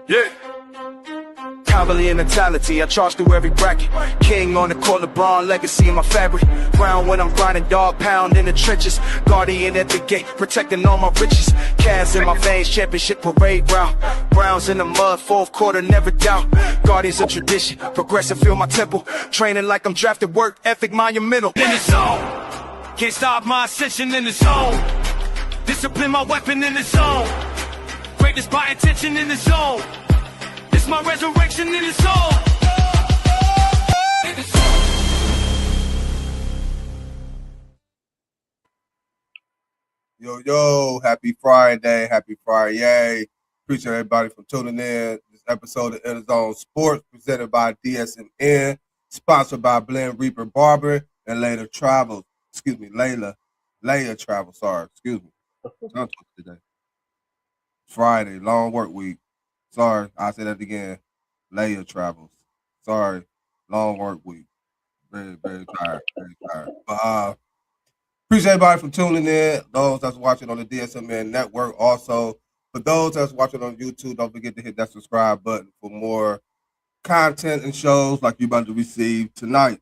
Yeah. Cavalier mentality, I charge through every bracket. King on the court, LeBron legacy in my fabric. Round when I'm grinding, dog pound in the trenches. Guardian at the gate, protecting all my riches. Cavs in my veins, championship parade route. Browns in the mud, fourth quarter, never doubt. Guardians of tradition, progressive, feel my temple. Training like I'm drafted, work ethic monumental. In the zone, can't stop my ascension in the zone. Discipline my weapon in the zone. Greatness by intention in the zone. It's my resurrection in the soul. Yo, happy Friday. Appreciate everybody for tuning in. This episode of EnDaZone Sports presented by DSMN, sponsored by Blend Reaper Barber and Layla Travel. Leia Travel, sorry, excuse me. Today. Friday, long work week. Sorry, I'll say that again. Leia Travels. Sorry, long work week. Very, very tired. But appreciate everybody for tuning in. Those that's watching on the DSMN network. Also, for those that's watching on YouTube, don't forget to hit that subscribe button for more content and shows like you're about to receive tonight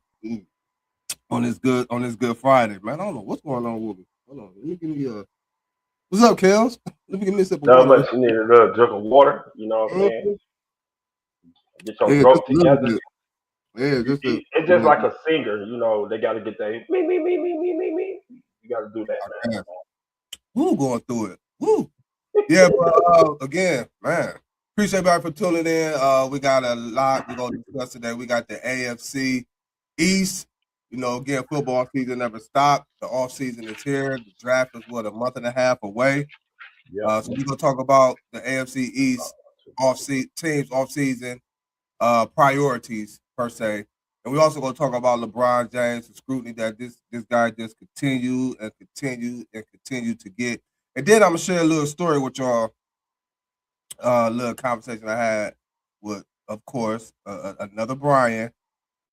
on this good Friday. Man, I don't know what's going on with me. Hold on, let me give me a. What's up, Kels? Let me give me a sip of water. Not much. You need a little drink of water. You know what I'm saying? Get your throat together. Yeah, it's just like a singer. You know, they got to get that me. You got to do that, man. Woo, going through it. Woo. Yeah, but again, man, appreciate everybody for tuning in. We got a lot we're going to discuss today. We got the AFC East. You know, again, football season never stopped. The off season is here. The draft is a month and a half away. Yeah. So we're gonna talk about the AFC East teams off season priorities per se, and we also gonna talk about LeBron James, the scrutiny that this guy just continue to get. And then I'm gonna share a little story with y'all. Little conversation I had with, of course, another Brian.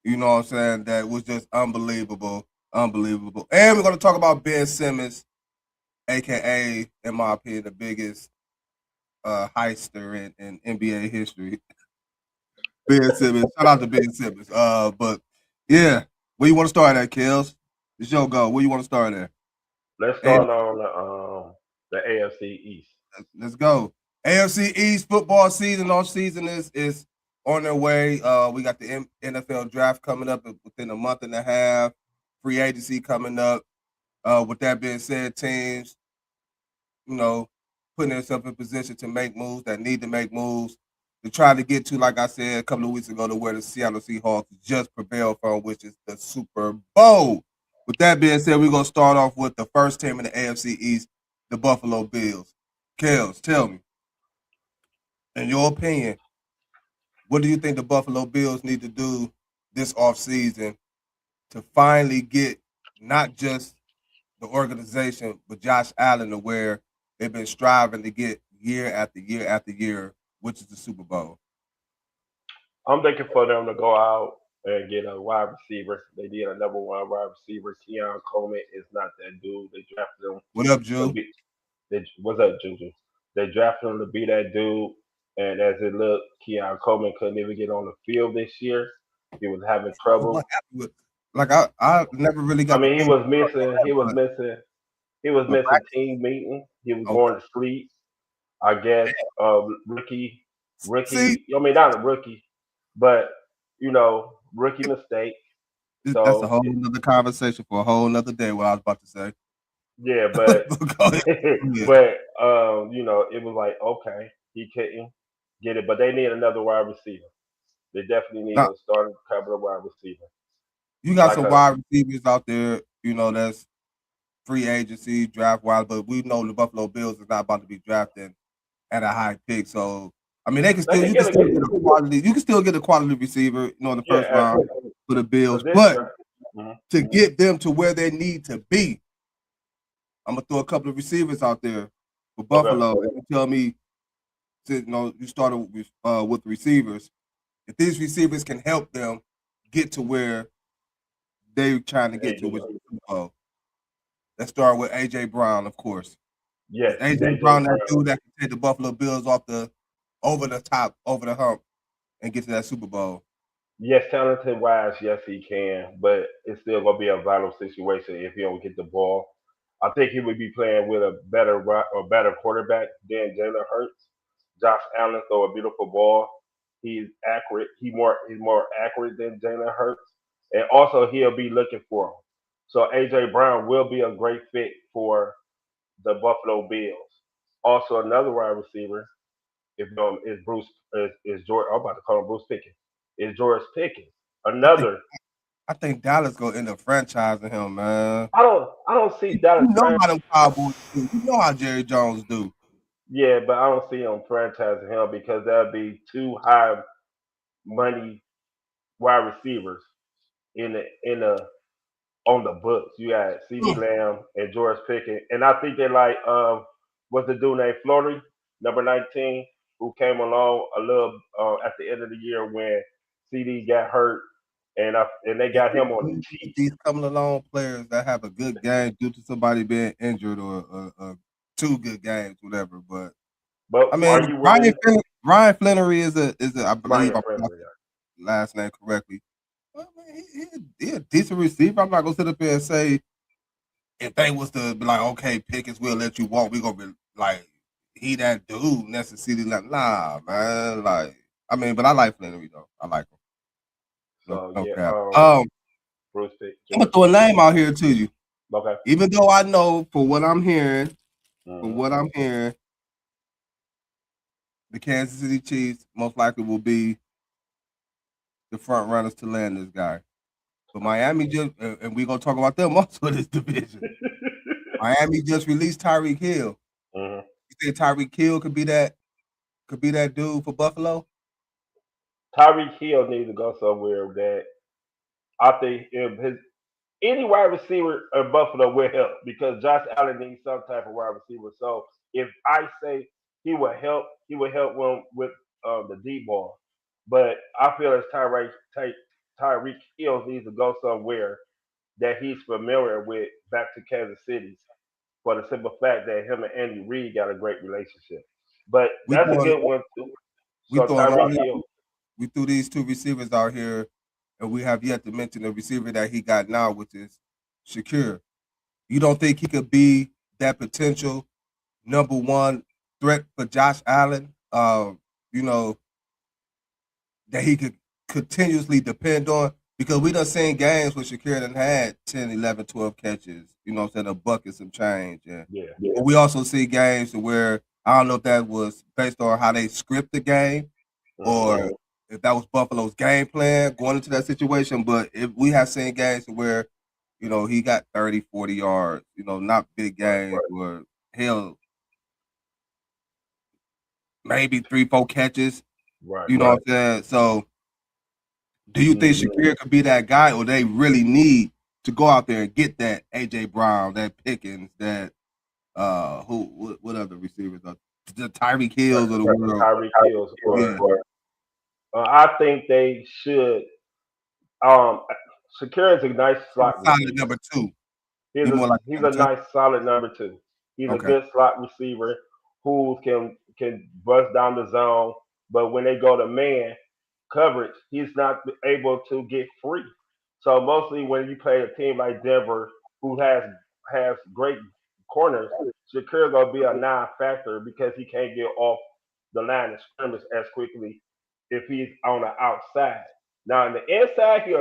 You know what I'm saying? That was just unbelievable. And we're going to talk about Ben Simmons, a.k.a., in my opinion, the biggest heister in NBA history. Ben Simmons. Shout out to Ben Simmons. But, yeah, where you want to start at, Kels? It's your go. Where you want to start at? Let's start on the AFC East. Let's go. AFC East football season, off season is on their way. We got the NFL draft coming up within a month and a half. Free agency coming up. With that being said, teams, you know, putting themselves in position to make moves that need to make moves to try to get to, like I said a couple of weeks ago, to where the Seattle Seahawks just prevailed from, which is the Super Bowl. With that being said, we're going to start off with the first team in the AFC East, the Buffalo Bills. Kels, tell me, in your opinion, what do you think the Buffalo Bills need to do this offseason to finally get not just the organization, but Josh Allen to where they've been striving to get year after year after year, which is the Super Bowl? I'm thinking for them to go out and get a wide receiver. They did a number one wide receiver. Keon Coleman is not that dude. They drafted him. What up, Ju? What's up, Juju? They drafted him to be that dude. And as it looked, Keon Coleman couldn't even get on the field this year. He was having trouble. Like I never really got. I mean, he was missing team meetings. He was going to sleep. I guess rookie. See? I mean, not a rookie, but rookie mistake. That's a whole other conversation for a whole nother day. What I was about to say. Yeah, but it was like, okay, he couldn't get it, but they need another wide receiver. They definitely need a starting caliber wide receiver. You got some wide receivers out there, that's free agency, draft wise, but we know the Buffalo Bills is not about to be drafting at a high pick. So, I mean, you can still get a quality receiver, in the first round for the Bills, but to get them to where they need to be, I'm gonna throw a couple of receivers out there for Buffalo. And you tell me, you started with receivers. If these receivers can help them get to where they're trying to get to, which is the Super Bowl. Let's start with A.J. Brown, of course. Yes, A.J. Brown, that dude that can take the Buffalo Bills off the over the top, over the hump, and get to that Super Bowl? Yes, talented wise, yes he can, but it's still gonna be a vital situation if he don't get the ball. I think he would be playing with a better quarterback than Jalen Hurts. Josh Allen throw a beautiful ball. He's accurate. He's more accurate than Jalen Hurts, and also he'll be looking for him. So AJ Brown will be a great fit for the Buffalo Bills. Also, another wide receiver, if you know, is Bruce is George. I'm about to call him Bruce Pickens. Is George Pickens I think another? I think Dallas gonna end up franchising him, man. I don't see You Dallas know how them Cowboys do. You know how Jerry Jones do. Yeah, but I don't see him franchising him because that'd be too high money wide receivers in the on the books. You got C.D. Lamb and George Pickens, and I think they like what's the dude named Flory, number 19, who came along a little at the end of the year when CD got hurt, and they got him on the Chiefs. These coming along players that have a good game due to somebody being injured or two good games, whatever. But But I are mean, you willing, Ryan Flannery is a I believe Ryan I'm Flannery? pronouncing his last name correctly. Well, man, he a decent receiver. I'm not gonna sit up here and say if they was to be like, okay, Pickens, we'll let you walk. We gonna be like he that dude necessarily. Like, nah, man. Like, I mean, but I like Flannery though. I like him. No, So no yeah, cap. Bruce Pick, I'm gonna George throw a Pickens. name out here to you. Okay. Even though I know from what I'm hearing, Mhm. the Kansas City Chiefs most likely will be the front runners to land this guy. But Miami just, and we're gonna talk about them also in this division. Miami just released Tyreek Hill. Mhm. You think Tyreek Hill could be that dude for Buffalo? Tyreek Hill needs to go somewhere that I think if his any wide receiver in Buffalo will help because Josh Allen needs some type of wide receiver. So if I say he will help with the deep ball. But I feel as Tyreek Hill needs to go somewhere that he's familiar with back to Kansas City for the simple fact that him and Andy Reid got a great relationship. But We that's a throwing good one too. we So throwing all Tyreek these, Hill, we threw these two receivers out here, and we have yet to mention the receiver that he got now, which is Shakir. You don't think he could be that potential number one threat for Josh Allen? You know, that he could continuously depend on because we done seen games where Shakir done had 10, 11, 12 catches, you know what I'm saying, a bucket, some change. And yeah. but we also see games where I don't know if that was based on how they script the game Mhm. or if that was Buffalo's game plan going into that situation. But if we have seen games where, you know, he got 30, 40 yards, you know, not big Right. games where hell, maybe 3, 4 catches, Right. you know what I'm saying? So do you think Mhm. Shakir could be that guy, or they really need to go out there and get that AJ Brown, that Pickens, that what other receivers are the Tyreek Hills of the world? Tyreek Hills Yeah, or I think they should. Shakir is a nice slot solid receiver. number two. He's He a more like he's number a two. nice solid number two. He's a Okay, good slot receiver who can bust down the zone, but when they go to man coverage, he's not able to get free. So mostly when you play a team like Denver, who has great corners, Shakir gonna be a non-factor because he can't get off the line of scrimmage as quickly if he's on the outside. Now on the inside, he's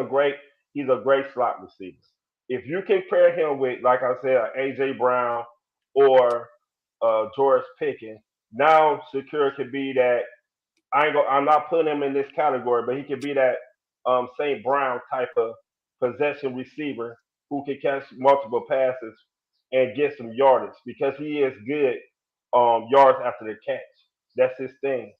a great slot receiver. If you can pair him with, like I said, AJ Brown or George Pickens, now Shakir could be that I'm not putting him in this category, but he could be that St. Brown type of possession receiver who can catch multiple passes and get some yardage because he is good yards after the catch. That's his thing.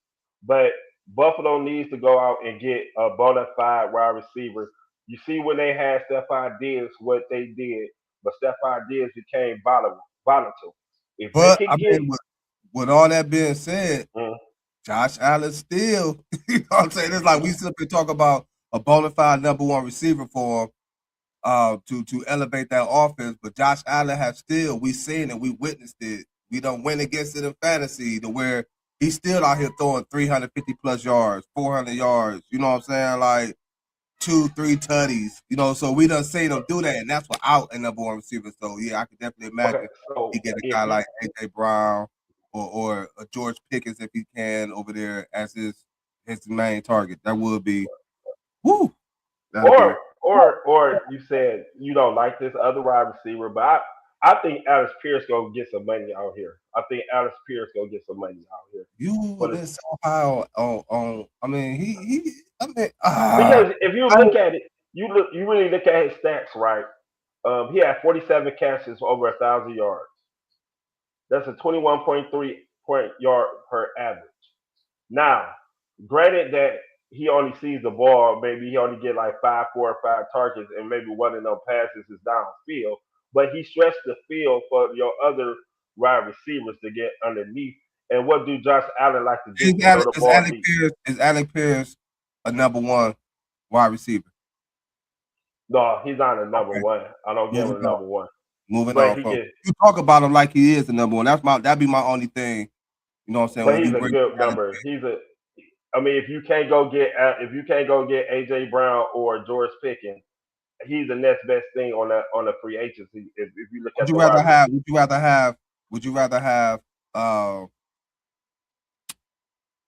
But Buffalo needs to go out and get a bona fide wide receiver. You see when they had Stephon Diggs, what they did, but Stephon Diggs became volatile. If they but could I get, mean, with all that being said, mm, Josh Allen still, you know what I'm saying? It's like we simply talk about a bona fide number one receiver for him. To elevate that offense. But Josh Allen has still, we seen it, we witnessed it. We don't win against it in fantasy to where he's still out here throwing 350 plus yards, 400 yards. You know what I'm saying? Like 2-3 tutties. You know, so we done seen him do that, and that's without a number one receiver. So yeah, I could definitely Okay, imagine so he get a if guy he, like AJ Brown or a George Pickens if he can over there as his main target. That would be whoo. That'll be or you said you don't like this other wide receiver, but I think Alex Pierce gonna get some money out here. I think Alex Pierce gonna get some money out here you for the this so high on I mean he I mean because if you look I, at it, you really look at his stats, right? He had 47 catches for over 1,000 yards. That's a 21.3 point yard per average. Now, granted that he only sees the ball, maybe he only get like 4 or 5 targets, and maybe one of them passes is downfield. But he stretched the field for your other wide receivers to get underneath. And what do Josh Allen like to do? Throw the ball deep. Is Alec Pierce a number one wide receiver? No, he's not a number Okay, one. I don't give him moving a on. number one. Moving But on he from gets, you talk about him like he is the number one. That'd be my only thing. You know what I'm saying? but When he's you a bring good Alec number. I mean, if you can't go get AJ Brown or George Pickens, he's the next best thing on the free agency. If you look Would at you the rather wide have? receiver, Would you rather have uh,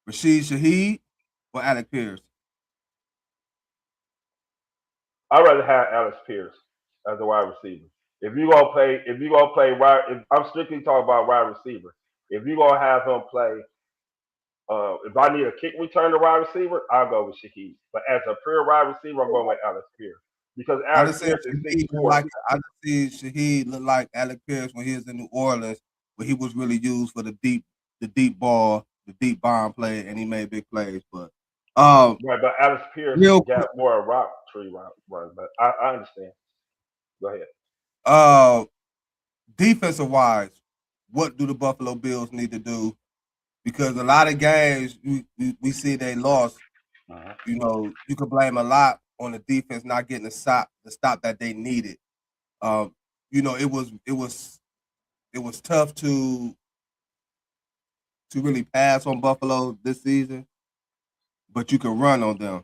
Rashid Shaheed or Alec Pierce? I'd rather have Alex Pierce as a wide receiver. If you gonna play wide, if I'm strictly talking about wide receiver. If you gonna have him play, if I need a kick return to wide receiver, I'll go with Shaheed. But as a pure wide receiver, I'm going with Alex Pierce because I Alex just seen Pierce is 6'4". Shaheed look like Alec Pierce when he was in New Orleans, where he was really used for the deep ball, the deep bomb play, and he made big plays. But Right, but Alex Pierce real quick, got more rock tree run. But I understand. Go ahead. uh, defensive wise, what do the Buffalo Bills need to do? Because a lot of games we see they lost. Uh-huh. You know, you could blame a lot on the defense not getting the stop that they needed. Um, you know, it was tough to really pass on Buffalo this season, but you can run on them.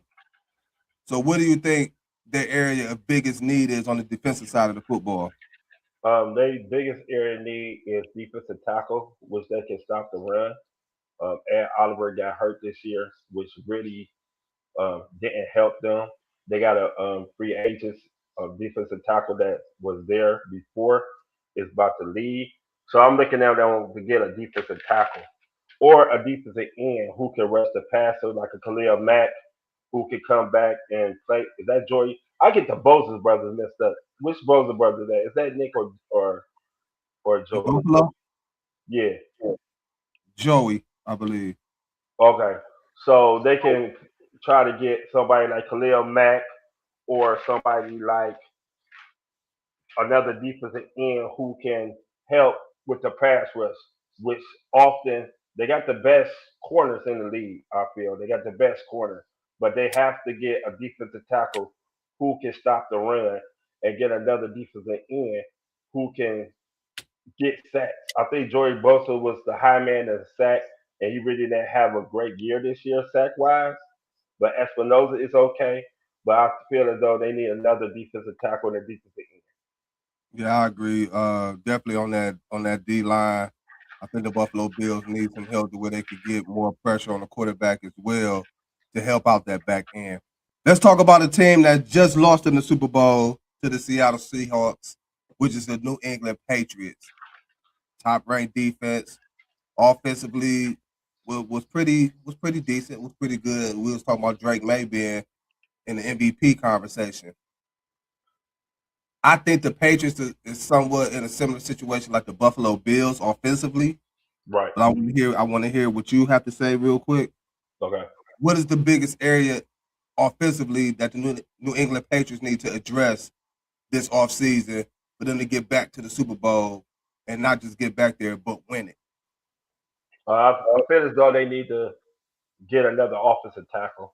So, what do you think their area of biggest need is on the defensive side of the football? Their biggest area need is defensive tackle, which they can stop the run. Ed Oliver got hurt this year, which really didn't help them. They got a free agent defensive tackle that was there before is about to leave. So I'm looking at them to get a defensive tackle or a defensive end who can rush the passer like a Khalil Mack who can come back and play. Is that Joy? I get the Bosa's brothers messed up. Which Bosa brother is that? Is that Nick or In Joey? Buffalo, Yeah. Joey, I believe. Okay. So they can try to get somebody like Khalil Mack or somebody like another defensive end who can help with the pass rush, which often they got the best corners in the league. I feel they got the best corners, but they have to get a defensive tackle who can stop the run and get another defensive end who can get sacks. I think Joey Bosa was the high man of the sack, and he really didn't have a great year this year sack wise. But Espinoza is okay. But I feel as though they need another defensive tackle and a defensive end. Yeah, I agree. Definitely on that D line. I think the Buffalo Bills need some help to where they could get more pressure on the quarterback as well to help out that back end. Let's talk about a team that just lost in the Super Bowl to the Seattle Seahawks, which is the New England Patriots. Top ranked defense, offensively was pretty decent, was pretty good. We was talking about Drake May being in the MVP conversation. I think the Patriots is somewhat in a similar situation like the Buffalo Bills offensively. Right. But I want to hear what you have to say real quick. Okay. What is the biggest area offensively that the New England Patriots need to address this offseason for them to get back to the Super Bowl and not just get back there but win it? I feel as though they need to get another offensive tackle,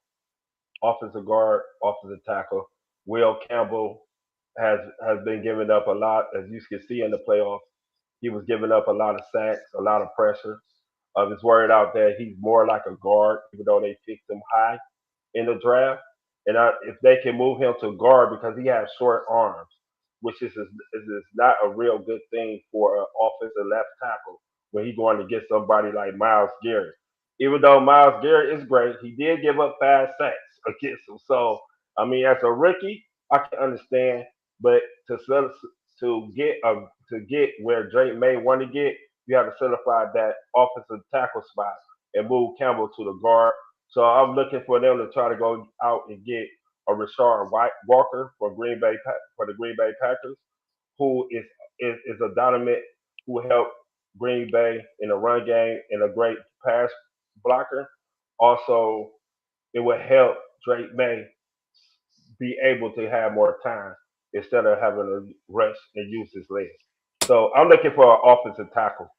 offensive guard, offensive tackle. Will Campbell has been giving up a lot, as you can see in the playoffs. He was giving up a lot of sacks, a lot of pressure. It's word out that he's more like a guard, even though they picked him high in the draft. And if they can move him to guard because he has short arms, which is not a real good thing for an offensive left tackle when he's going to get somebody like Miles Garrett. Even though Miles Garrett is great, he did give up 5 sacks against him. So I mean, as a rookie, I can understand, but to to get where Drake May want to get, you have to solidify that offensive tackle spot and move Campbell to the guard. So I'm looking for them to try to go out and get a Rashard Walker for the Green Bay Packers, who is a dominant who helped Green Bay in the run game and a great pass blocker. Also, it would help Drake May be able to have more time instead of having to rush and use his legs. So I'm looking for an offensive tackle.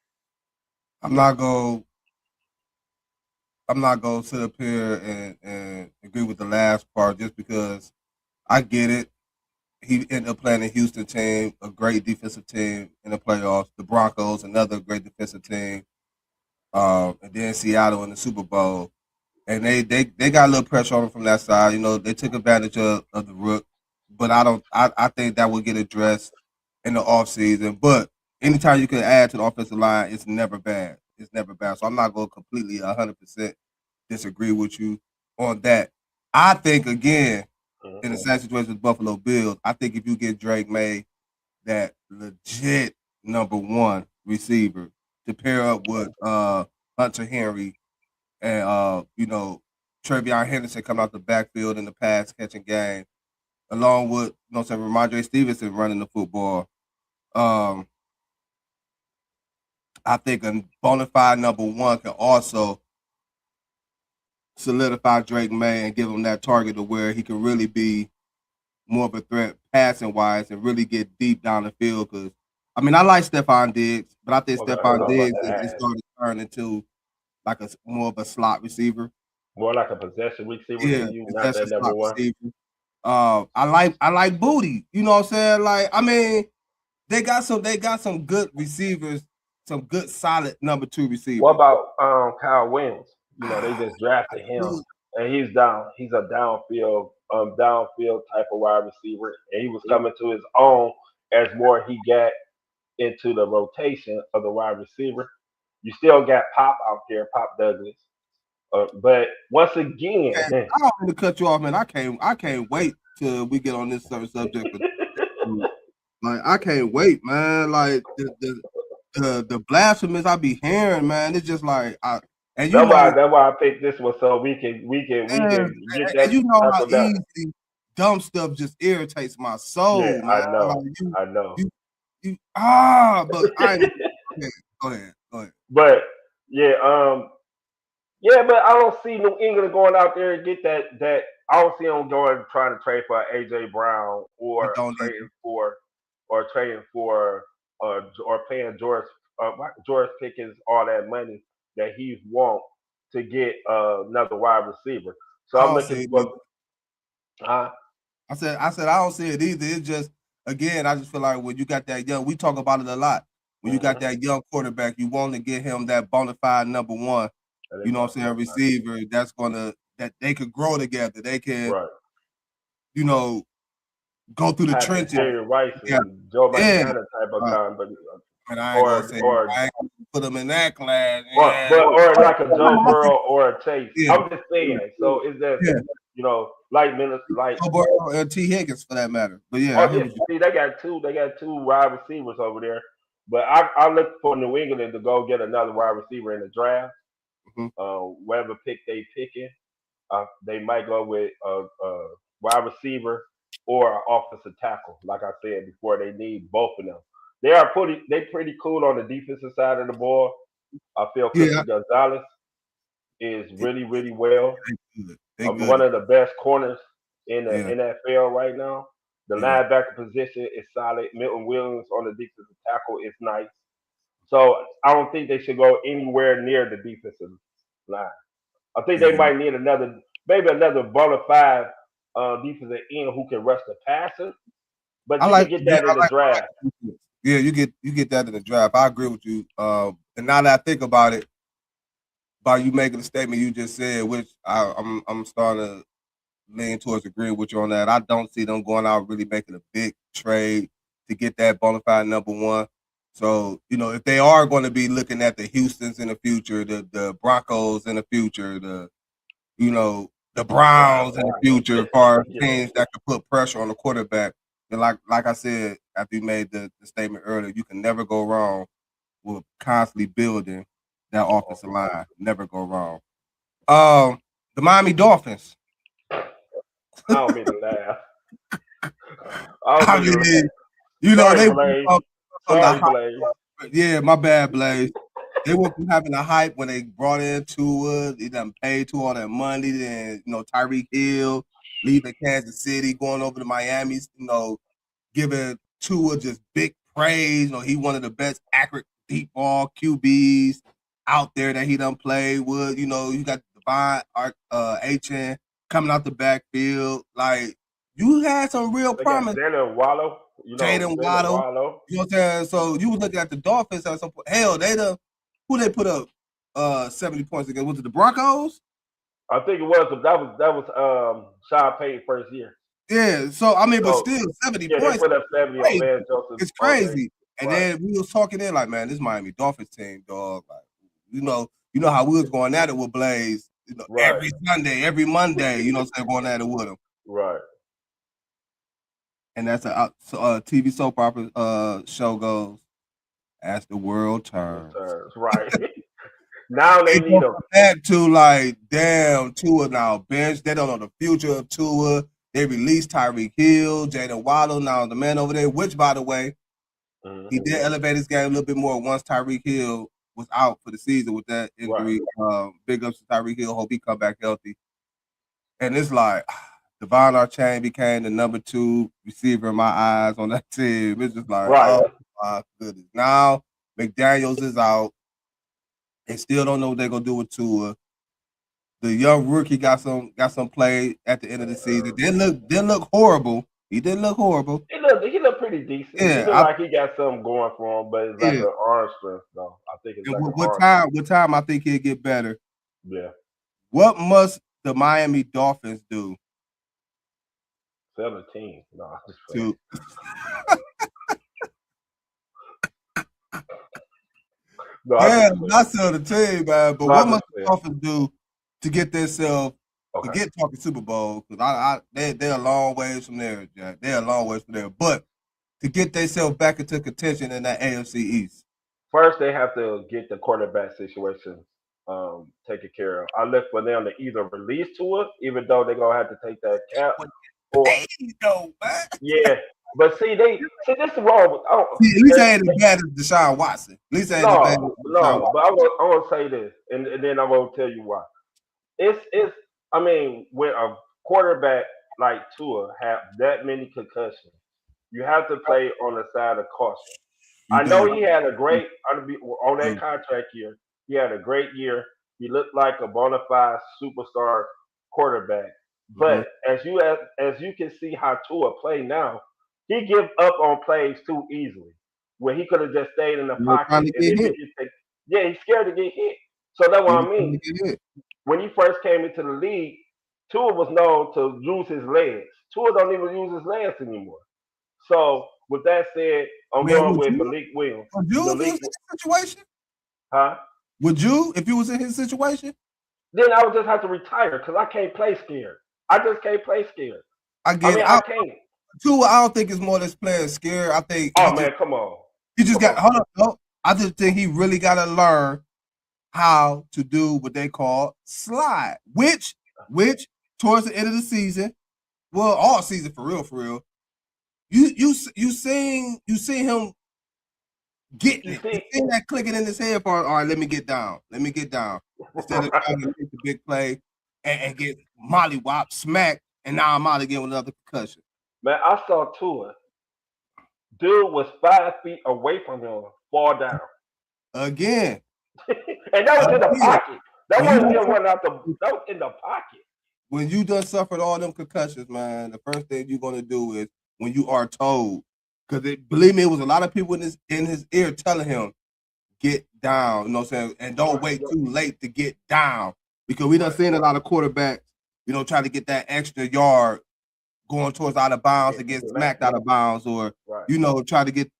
I'm not going. I'm not going to sit up here and agree with the last part just because I get it. He ended up playing a Houston team, a great defensive team in the playoffs. The Broncos, another great defensive team, and then Seattle in the Super Bowl. And they got a little pressure on them from that side. You know, they took advantage of the rook, but I think that will get addressed in the offseason. But anytime you can add to the offensive line, it's never bad. It's never bad. So I'm not going to completely 100% disagree with you on that. I think, again, in the same situation with Buffalo Bills, I think if you get Drake May, that legit number one receiver, to pair up with Hunter Henry and Travion Henderson coming out the backfield in the pass catching game, along with Ramondre Stevenson running the football. I think a bona fide number one can also solidify Drake May and give him that target to where he can really be more of a threat passing wise and really get deep down the field. Because I mean, I like Stephon Diggs, but I think Stephon Diggs is starting to turn into like a more of a slot receiver. More like a possession receiver Yeah, than you, not that number one. Receiver. I like Booty. You know what I'm saying? Like, I mean, they got some good receivers, some good solid number two receivers. What about Kyle Williams? You know, they just drafted him, and he's down. He's a downfield type of wide receiver, and he was coming to his own as more he got into the rotation of the wide receiver. You still got Pop out there, Pop Douglas. But once again, I don't mean to cut you off, man. I can't wait till we get on this subject. Like, I can't wait, man. Like the blasphemous I be hearing, man. It's just like that's why I picked this one so we can get that. And you know how easy dumb stuff just irritates my soul. Yeah, man. I know. But I go ahead. But but I don't see New England going out there and get that. I don't see them going trying to trade for AJ Brown or trading for or paying George Pickens all that money that he wants to get another wide receiver. So I'm looking for. I said I don't see it either. It's just, again, I just feel like when you got that young, we talk about it a lot. When you got that young quarterback, you want to get him that bona fide number one. You know what I'm saying? Receiver that they could grow together. They can, go through the trenches. Jerry Rice and Joe Montana type of guy, but I ain't gonna put them in that class. Or like a Joe Burrow or a Chase. Yeah. I'm just saying. So it's that like Joe Burrow and T. Higgins for that matter. But see, they got two wide receivers over there. But I look for New England to go get another wide receiver in the draft. Whatever pick they picking, they might go with a wide receiver or an offensive tackle. Like I said before, they need both of them. They pretty cool on the defensive side of the ball. I feel Christian Gonzalez is really, really well. One of the best corners in the NFL right now. The linebacker position is solid. Milton Williams on the defensive tackle is nice. So I don't think they should go anywhere near the defensive line. I think they might need another bona fide defensive end who can rush the passer. But you can get that in the draft. Yeah, you get that in the draft. I agree with you. And now that I think about it, by you making the statement you just said, which I'm starting to lean towards agreeing with you on that. I don't see them going out really making a big trade to get that bona fide number one. So, if they are going to be looking at the Houstons in the future, the Broncos in the future, the Browns in the future, as far as teams that could put pressure on the quarterback, and like I said after you made the statement earlier, you can never go wrong with constantly building that offensive line. Never go wrong. The Miami Dolphins. I don't mean to laugh. They Blaze. Sorry, Blaze. Yeah, my bad, Blaze. They went from having a hype when they brought in Tua, they done paid Tua all that money, then Tyreek Hill leaving Kansas City, going over to Miami, giving Tua just big praise. He one of the best accurate deep ball QBs out there that he done played with. You got Devon Achane coming out the backfield. Like, you had some real promise. Jaden Waddle. Jaden Waddle. You know what I'm saying? So you was looking at the Dolphins at some point. Hell, who they put up 70 points against? Was it the Broncos? I think it was. That was Sean Payton's first year. Yeah. So but still 70 points. They put up 70 on Van Joseph. It's crazy. And then we was talking in like, man, this Miami Dolphins team, dog. Like, you know how we was going at it with Blaze. Every Sunday, every Monday, going at it with them. Right. And that's a TV soap opera show goes as the world turns. Right. Now they need them. Back to like, damn, Tua now bench. They don't know the future of Tua. They released Tyreek Hill, Jaden Waddle, now the man over there, which, by the way, he did elevate his game a little bit more once Tyreek Hill was out for the season with that injury. Right. Big ups to Tyreek Hill. Hope he come back healthy. And it's like, Devon Achane became the number 2 receiver in my eyes on that team. It's just like, oh my goodness. Now McDaniels is out. They still don't know what they're gonna do with Tua. The young rookie got some play at the end of the season. Didn't look horrible. He didn't look horrible. He looked pretty decent. Yeah, he looked like he got something going for him, but it's like an arm strength though. I think it's with time I think he'll get better. Yeah. What must the Miami Dolphins do? 17. No, to not 17, man. But what must the Dolphins do to get themselves to get talking Super Bowl? Because they're a long ways from there, Jack. They're a long ways from there. But to get themselves back into contention in that AFC East, first they have to get the quarterback situation taken care of. I look for them to either release Tua, even though they're gonna have to take that cap. Yeah, but see, this is wrong. At least I ain't as bad as Deshaun Watson. At least I ain't as bad as Deshaun Watson. But I want to say this, and then I'm gonna tell you why. I mean, when a quarterback like Tua have that many concussions, you have to play on the side of caution. I know he had a great on that contract year. He had a great year. He looked like a bona fide superstar quarterback. But as you can see how Tua play now, he give up on plays too easily. Where he could have just stayed in the pocket. He's scared to get hit. So that's what I mean. When he first came into the league, Tua was known to use his legs. Tua don't even use his legs anymore. So with that said, I'm going with Malik Williams. Would you if you was in his situation? Huh? Would you if you was in his situation? Then I would just have to retire because I can't play scared. I just can't play scared. I can't. Tua, I don't think it's more than playing scared. I think. Oh man, come on. He just got. Hold on. No, I just think he really got to learn how to do what they call slide, which towards the end of the season, well, all season for real. You seen him getting it. You seen that clicking in his head for, all right, let me get down. Instead of trying to make the big play and get mollywop, smacked, and now I'm out again with another concussion. Man, I saw Tua. Dude was 5 feet away from him, fall down. Again. And that was in the pocket. That wasn't him running out that was in the pocket. When you done suffered all them concussions, man, the first thing you're gonna do is when you are told, because believe me, it was a lot of people in his ear telling him, get down. You know what I'm saying? And don't wait too late to get down, because we done seen a lot of quarterbacks, try to get that extra yard going towards out of bounds and get smacked out of bounds, or try to get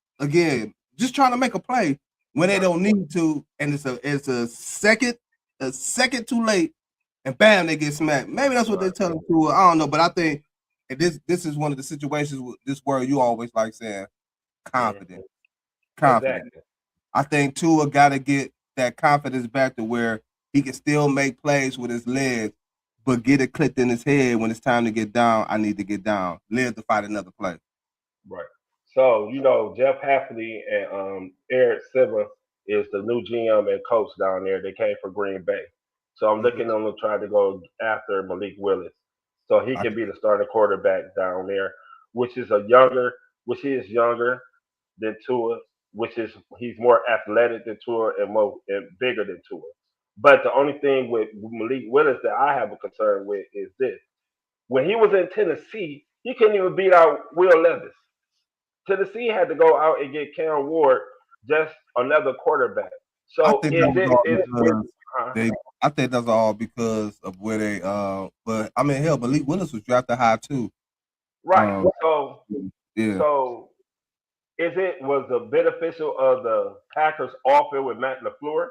just trying to make a play when they don't need to, and it's a second too late, and bam, they get smacked. Maybe that's what they're telling Tua. I don't know, but I think this is one of the situations with this word you always like saying, confident. Exactly. I think Tua got to get that confidence back to where he can still make plays with his legs, but get it clicked in his head when it's time to get down. I need to get down. Live to fight another play. Right. So, Jeff Hafley and Eric Silva is the new GM and coach down there. They came from Green Bay. So I'm looking on them trying to go after Malik Willis, so he can be the starting quarterback down there, which is younger than Tua, he's more athletic than Tua and bigger than Tua. But the only thing with Malik Willis that I have a concern with is this: when he was in Tennessee, he couldn't even beat out Will Levis. Tennessee had to go out and get Cam Ward, just another quarterback. So I think that's all because of where they but I mean hell, Malik Willis was drafted high too. Right. So was the beneficial of the Packers offer with Matt LaFleur,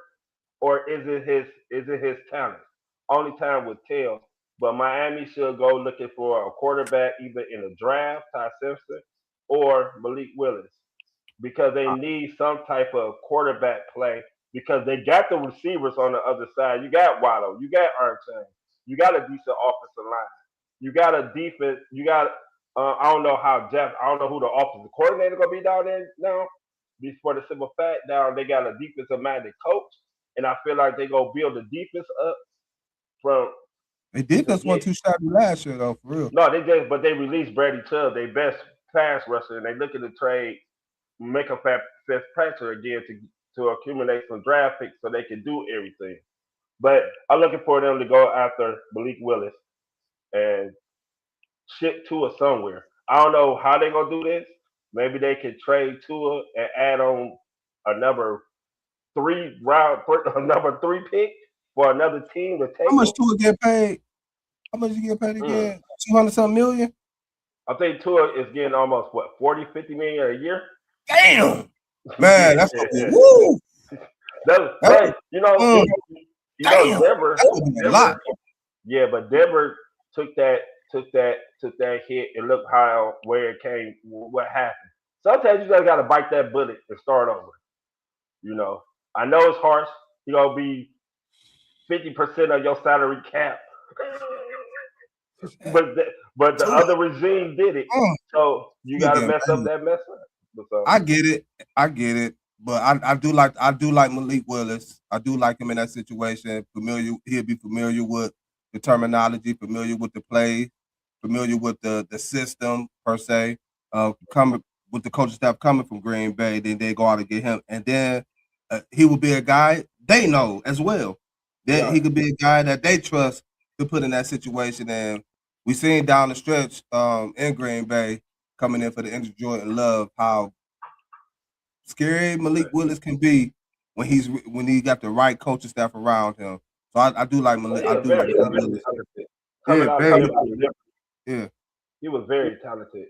or is it his talent? Only time would tell. But Miami should go looking for a quarterback either in the draft, Ty Simpson, or Malik Willis, because they need some type of quarterback play, because they got the receivers on the other side. You got Waddle, you got Armstead, you got a decent offensive line, you got a defense, you got I don't know who the offensive coordinator gonna be down there now. For the simple fact down they got a defensive minded coach, and I feel like they gonna build the defense up from. They defense wasn't too shabby last year though, for real. No, they released Brady Chubb, their best pass rusher, and they looking to trade Micah Fitzpatrick again to accumulate some draft picks so they can do everything. But I'm looking for them to go after Malik Willis and ship Tua somewhere. I don't know how they're gonna do this. Maybe they could trade Tua and add on a number 3 pick for another team to take. How much Tua get paid? How much you get paid again? 200-something million? I think Tua is getting almost 40, 50 million a year. Damn, man, that's woo. Denver. A lot. Yeah, but Denver took that hit and look where it came, what happened. Sometimes you just gotta bite that bullet and start over. I know it's harsh. You're gonna be 50% of your salary cap. but the other regime did it. So you gotta mess up that mess up. So. I get it. But I do like Malik Willis. I do like him in that situation. He'll be familiar with the terminology, familiar with the play, familiar with the system per se. Coming with the coaching staff coming from Green Bay, then they go out and get him, and then he will be a guy they know as well. Then he could be a guy that they trust to put in that situation. And we seen down the stretch in Green Bay coming in for the Andrew Jordan Love how scary Malik Willis can be when he got the right coaching staff around him. So I do like Malik. I do like Willis. Yeah, he was very talented.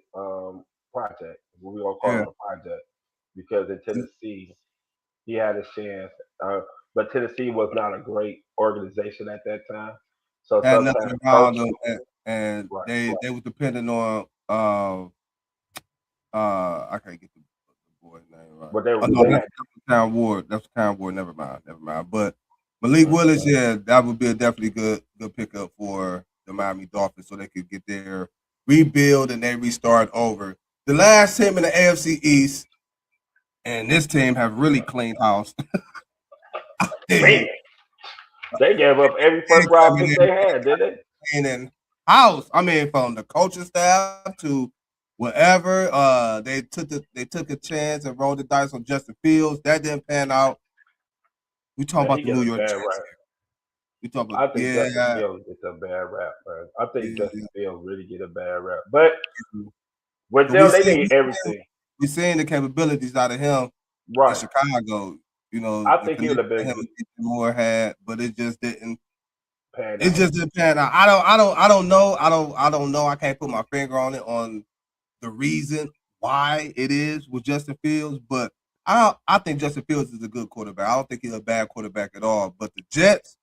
Project. We're gonna call him a project because in Tennessee he had a chance, but Tennessee was not a great organization at that time. So had nothing around them, and they were dependent on I can't get the boy's name right. But that's Cam Ward. That's Cam Ward. Never mind. But Malik Willis, that would be a definitely good pickup for the Miami Dolphins, so they could get their rebuild and they restart over. The last team in the AFC East, and this team have really cleaned house. They gave up every first round pick they had, did they? Cleaning house. I mean, from the coaching staff to whatever. They took a chance and rolled the dice on Justin Fields. That didn't pan out. We talking about the New York Jets. We talking about Justin Fields gets a bad rap, man. I think Justin Fields really get a bad rap. But with them, they need everything. We're seeing the capabilities out of him in Chicago. I think he would have been more had, but it just didn't. pan It out. just didn't pan out. I don't know. I don't know. I can't put my finger on it on the reason why it is with Justin Fields, but I think Justin Fields is a good quarterback. I don't think he's a bad quarterback at all. But the Jets,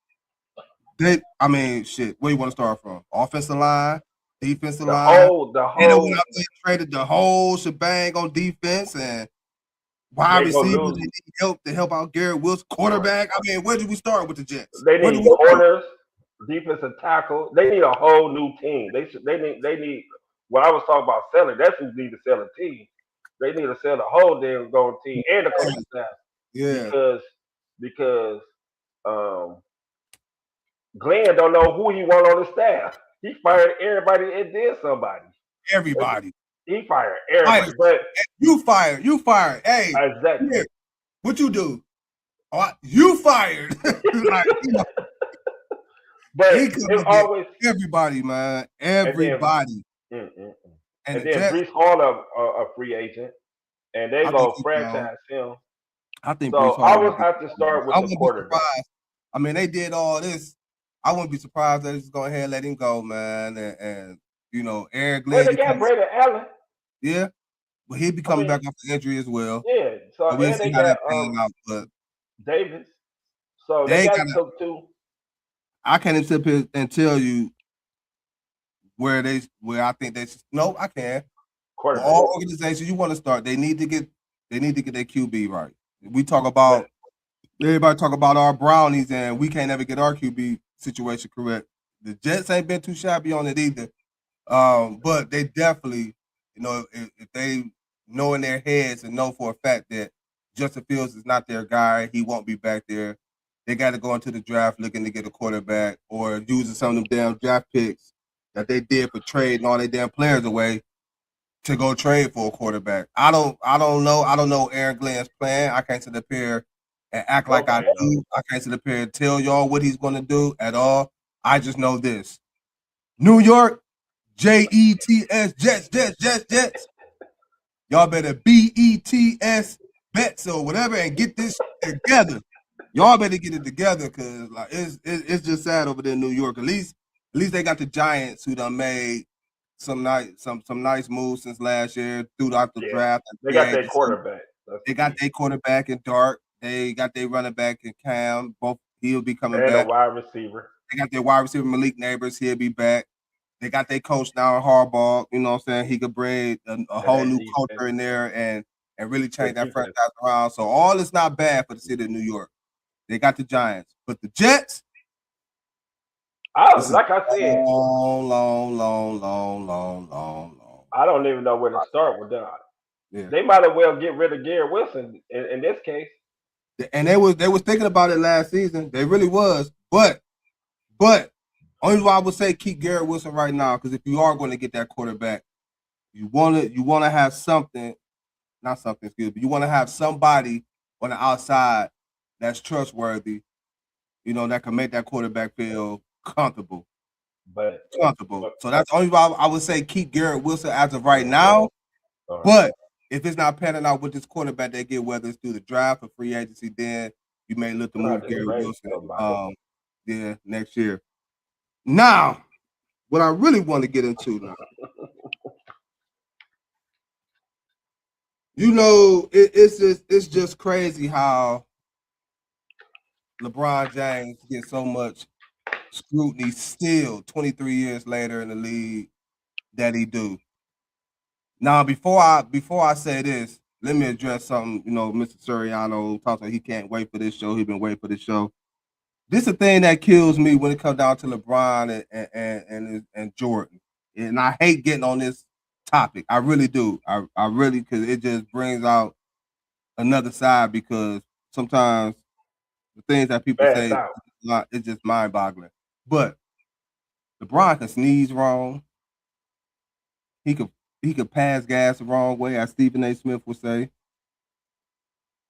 shit. Where you want to start from? Offensive line, defensive line. They went out there and traded the whole shebang on defense and wide receivers. They need help to help out Garrett Wilson. Quarterback. I mean, where do we start with the Jets? They need corners, defensive tackle. They need a whole new team. They need. When I was talking about selling, that's who need to sell a team. They need to sell the whole damn going team and the coaching staff. Yeah. Because Glenn don't know who he want on the staff. He fired everybody and then somebody. Everybody. He fired everybody. But you fired. Hey, exactly. Here, what you do? Oh, you fired. Like, but it's always everybody, man. Everybody. And then Breece Hall a free agent, and they go franchise him. I think so. I would have to start with the quarterback. I mean, they did all this. I wouldn't be surprised that they just go ahead and let him go, man. And Aaron Glenn. Well, they got Brandon Allen. Yeah, but he'll be coming back off the injury as well. Yeah, so we'll see how that pans out. But Davis. So they got some too. I can't even sit here and tell you where I think they should. No, I can. All organizations you want to start, they need to get their QB right. We talk about everybody talk about our brownies, and we can't ever get our QB situation correct. The Jets ain't been too shabby on it either. But they definitely, if they know in their heads and know for a fact that Justin Fields is not their guy, he won't be back there. They got to go into the draft looking to get a quarterback or using some of them damn draft picks that they did for trading all their damn players away to go trade for a quarterback. I don't know. I don't know Aaron Glenn's plan. I can't sit up here and act like I do. I can't sit up here and tell y'all what he's going to do at all. I just know this. New York, Jets, Jets. Y'all better BETS bets or whatever and get this together. Y'all better get it together because like it's just sad over there in New York. At least they got the Giants who done made some nice moves since last year throughout the draft. They got their quarterback. They got their quarterback in Dart. They got their running back in Cam. Both he'll be coming back. And a wide receiver. They got their wide receiver Malik Neighbors. He'll be back. They got their coach now in Harbaugh. You know what I'm saying? He could bring a whole new culture in there and really change that franchise around. So all is not bad for the city of New York. They got the Giants. But the Jets, like I said, long. I don't even know where to start with that. Yeah. They might as well get rid of Garrett Wilson in this case. And they was thinking about it last season. They really was. But only why I would say keep Garrett Wilson right now, because if you are going to get that quarterback, you want to have something, not something good, but you want to have somebody on the outside that's trustworthy, that can make that quarterback feel comfortable. So that's the only why I would say keep Garrett Wilson as of right now. But if it's not panning out with this quarterback they get, whether it's through the draft or free agency, then you may look to move Garrett Wilson next year. Now, what I really want to get into now, it's just crazy how LeBron James gets so much scrutiny still 23 years later in the league that he do. Now, before I say this, let me address something. Mr. Suriano talks about he can't wait for this show. He's been waiting for this show. This is a thing that kills me when it comes down to LeBron and Jordan. And I hate getting on this topic. I really do. I really, because it just brings out another side, because sometimes the things that people say, it's just mind-boggling. But LeBron can sneeze wrong. He could pass gas the wrong way, as Stephen A. Smith would say.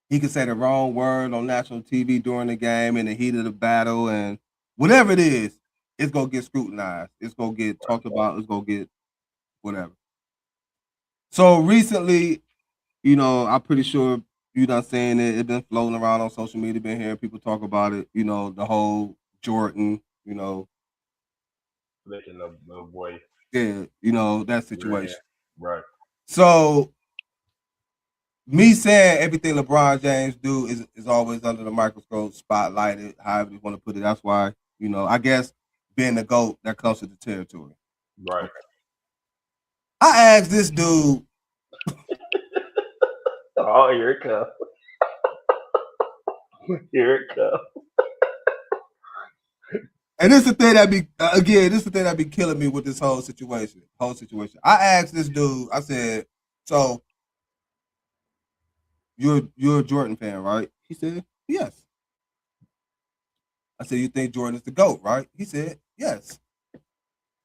He could say the wrong word on national TV during the game in the heat of the battle, and whatever it is, it's going to get scrutinized. It's going to get talked about. It's going to get whatever. So recently, I'm pretty sure You done saying it. It been floating around on social media. Been hearing people talk about it. You know, the whole Jordan. You know, Licking the boy. yeah. You know that situation. Right. So me saying everything LeBron James do is always under the microscope, spotlighted, however you want to put it. That's why, you know, I guess being the GOAT, that comes to the territory. Right. I asked this dude. Oh, here it comes. Here it comes. And this is the thing that be this is the thing that be killing me with this whole situation. I asked this dude, I said, so you're a Jordan fan, right? He said, yes. I said, you think Jordan is the GOAT, right? He said, yes.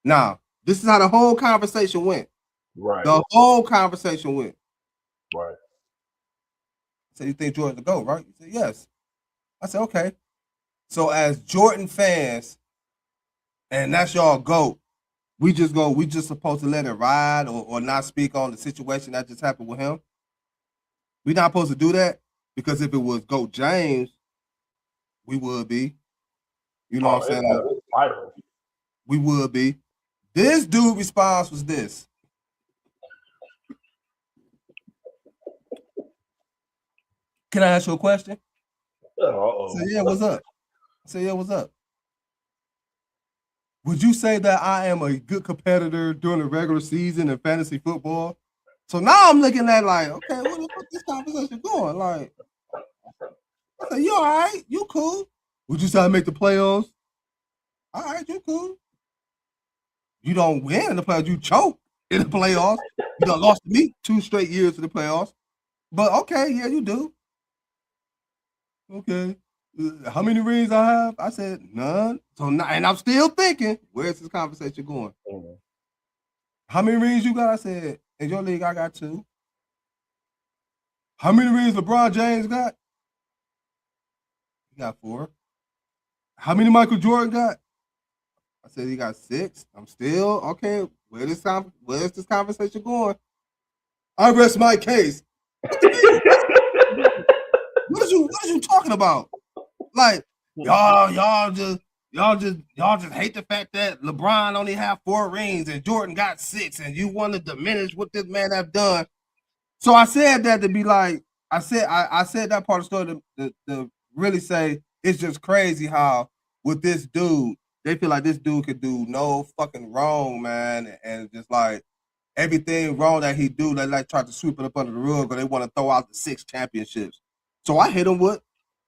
Now, this is how the whole conversation went. Right. The whole conversation went. Right. I said, you think Jordan's the GOAT, right? He said, yes. I said, okay. So as Jordan fans, and that's y'all GOAT, we just supposed to let it ride or not speak on the situation that just happened with him? We not supposed to do that? Because if it was GOAT James, we would be. You know what I'm saying? We would be. This dude response was this. Can I ask you a question? Uh-oh. I said, yeah, what's up? I said, yeah, what's up? Would you say that I am a good competitor during the regular season in fantasy football? So now I'm looking at like, okay, where the fuck this conversation going? Like, I said, you all right? You cool? Would you say I make the playoffs? All right, you cool. You don't win in the playoffs, you choke in the playoffs. You done lost to me 2 straight years to the playoffs. But okay, yeah, you do. Okay. How many rings I have? I said none. So now, and I'm still thinking, where's this conversation going? Mm-hmm. How many rings you got? I said, in your league, I got 2. How many rings LeBron James got? He got 4. How many Michael Jordan got? I said he got 6. I'm still okay. Where's this conversation going? I rest my case. What are you talking about? Like y'all just hate the fact that LeBron only have 4 rings and Jordan got 6, and you want to diminish what this man have done. So I said that to be like, I said that part of the story to really say it's just crazy how with this dude, they feel like this dude could do no fucking wrong, man, and just like everything wrong that he do, they like try to sweep it up under the rug, or they want to throw out the 6 championships. So I hit him with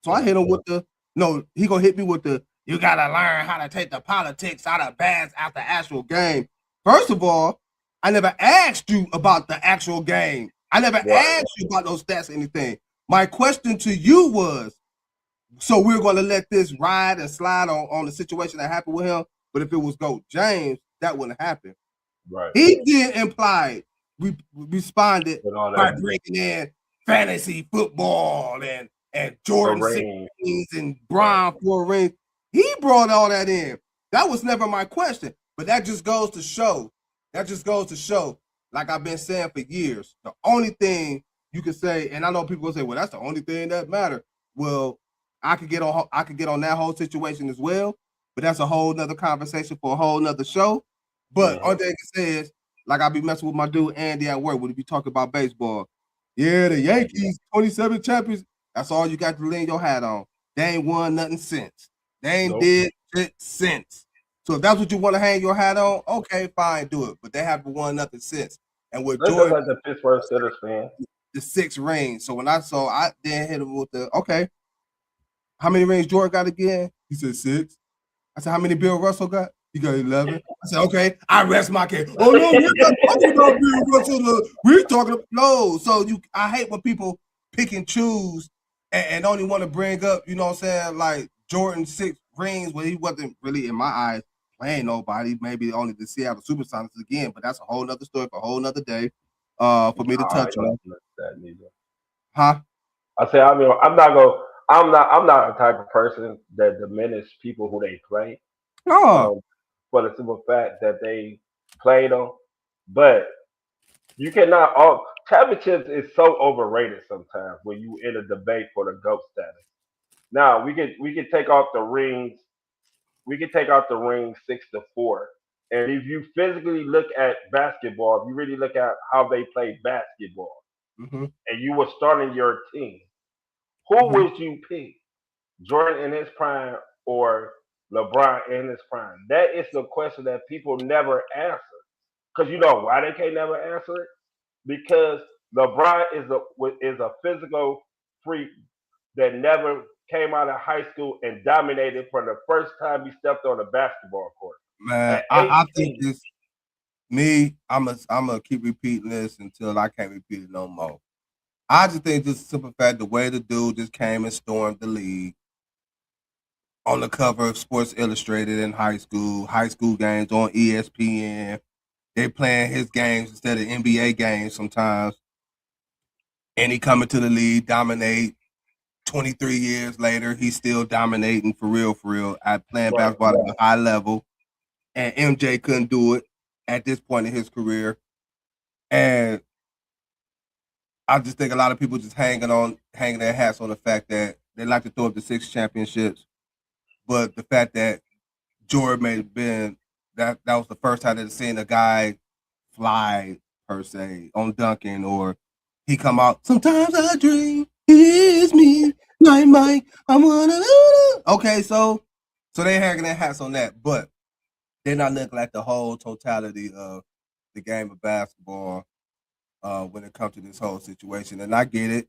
the no, he gonna hit me with the you gotta learn how to take the politics out of bands out the actual game. First of all, I never asked you about the actual game. I never asked you about those stats or anything. My question to you was, so we're gonna let this ride and slide on the situation that happened with him, but if it was GOAT James, that wouldn't happen. Right. He did imply we responded by breaking in fantasy football and Jordan 6 rings and Bron 4 rings. He brought all that in. That was never my question. But that just goes to show. Like I've been saying for years, the only thing you can say, and I know people will say, well, that's the only thing that matters. Well, I could get on that whole situation as well, but that's a whole nother conversation for a whole nother show. But on thing it says, like I be messing with my dude Andy at work when we be talking about baseball. Yeah, the Yankees 27 champions. That's all you got to lean your hat on. They ain't won nothing since. They ain't did shit since. So if that's what you want to hang your hat on, okay, fine, do it. But they haven't won nothing since. And with Jordan, like the Pittsburgh Steelers fan, the 6 rings. So when I then hit him with the okay. How many rings Jordan got again? He said 6. I said, how many Bill Russell got? He got 11. I said, okay, I rest my case. Oh no, we're not talking about Bill Russell. We're talking about no. So I hate when people pick and choose and only want to bring up, you know what I'm saying, like Jordan 6 rings when he wasn't really, in my eyes, playing nobody. Maybe only the Seattle Supersonics again, but that's a whole nother story for a whole nother day for me to touch on. Huh? I say, I mean, I'm not the type of person that diminish people who they play. No. For the simple fact that they played them. But you cannot championships is so overrated sometimes when you in a debate for the GOAT status. Now we can take off the rings. We can take out the ring 6-4. And if you physically look at basketball, if you really look at how they play basketball, Mm-hmm. and you were starting your team, who Mm-hmm. would you pick? Jordan in his prime or LeBron in his prime? That is the question that people never answer. Because you know why they can't never answer it? Because LeBron is a physical freak that never came out of high school and dominated from the first time he stepped on the basketball court. Man, At I think 18, this I'm gonna keep repeating this until I can't repeat it no more. I just think this simple fact the way the dude just came and stormed the league on the cover of Sports Illustrated in high school games on ESPN. They playing his games instead of NBA games sometimes. And he coming to the league, dominate. 23 years later, he's still dominating for real, at playing right. basketball at a high level. And MJ couldn't do it at this point in his career. And I just think a lot of people just hanging their hats on the fact that they like to throw up the 6 championships, but the fact that Jordan may have been that was the first time they'd seen a guy fly per se on dunking, or he come out. Sometimes I dream it's me, like Mike. I wanna. Okay, so they hanging their hats on that, but they're not looking at the whole totality of the game of basketball when it comes to this whole situation. And I get it,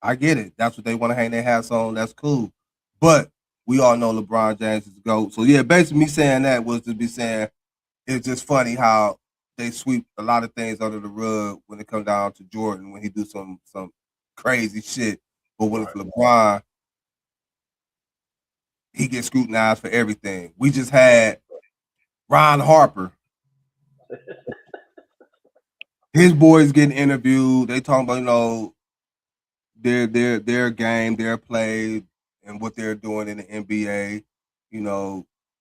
I get it. That's what they want to hang their hats on. That's cool. But we all know LeBron James is the GOAT. So yeah, basically me saying that was to be saying it's just funny how they sweep a lot of things under the rug when it comes down to Jordan when he do some crazy shit. But when it's LeBron, he gets scrutinized for everything. We just had Ron Harper. His boys getting interviewed. They talking about, their game, their play, and what they're doing in the NBA,